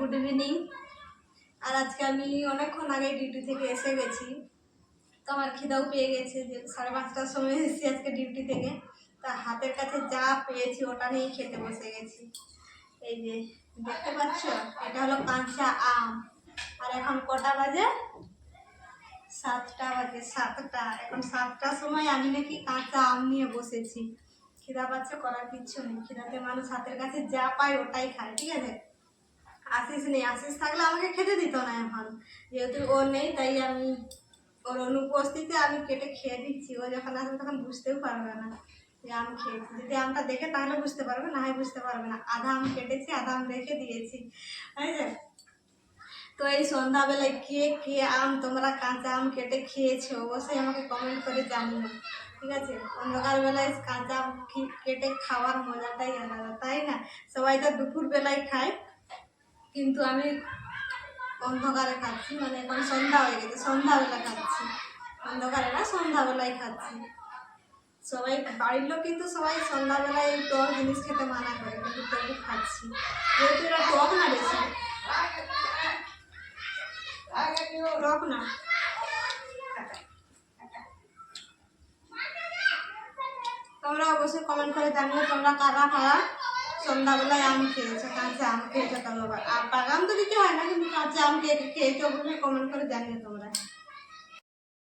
Good evening. আর আজকে আমি অনেকক্ষণ আগে ডিউটি থেকে এসে গেছি, তো আমার খিদাও পেয়ে গেছে, যে 5:30টার সময় এসেছি আজকে ডিউটি থেকে। তা হাতের কাছে যা পেয়েছি ওটা নিয়েই খেতে বসে গেছি। এই যে দেখতে পাচ্ছ, এটা হলো কাঁচা আম। আর এখন কটা বাজে? 7টা বাজে। 7টা, এখন 7টার সময় আমি নাকি কাঁচা আম নিয়ে বসেছি। খিদা পাচ্ছে, করার কিচ্ছু নেই। খিদাতে মানুষ হাতের কাছে যা পায় ওটাই খায়, ঠিক আছে। আশিস নেই, আশিস থাকলে আমাকে খেতে দিত না। এখন যেহেতু ও নেই, তাই আমি ওর অনুপস্থিতিতে আমি কেটে খেয়ে দিচ্ছি। ও যখন আসবে তখন বুঝতেও পারবে না যে আম খেয়েছি। যদি আমটা দেখে তাহলে বুঝতে পারবে, না হয় বুঝতে পারবে না। আধা আম কেটেছি, আধা আম রেখে দিয়েছি, বুঝলে। তো এই সন্ধ্যাবেলায় কে কে আম তোমরা কাঁচা আম কেটে খেয়েছো অবশ্যই আমাকে কমেন্ট করে জানিও, ঠিক আছে। অন্ধকার বেলায় কাঁচা আম কেটে খাওয়ার মজাটাই আলাদা, তাই না? সবাই তো দুপুর বেলায় খায়, কিন্তু আমি অন্ধকারে খাচ্ছি। মানে এখন সন্ধ্যা হয়ে গেছে, সন্ধ্যাবেলা খাচ্ছি। অন্ধকারে না, সন্ধ্যাবেলায় খাচ্ছি। সবাই বাড়ির লোক কিন্তু সবাই সন্ধ্যাবেলায় এই টক জিনিস খেতে মানা করে, কিন্তু তবু খাচ্ছি, যেহেতু এটা টক না, বেশি টক না। তোমরা অবশ্যই কমেন্ট করে জানিও তোমরা কারা কারা সন্ধ্যাবেলায় আম খেয়েছো, কাঁচা আম খেয়েছো। তোমরা আর বাগান তো কিছু হয় না, কিন্তু কাঁচা আম কে খেয়েছো অবশ্যই কমেন্ট করে জানিও তোমরা।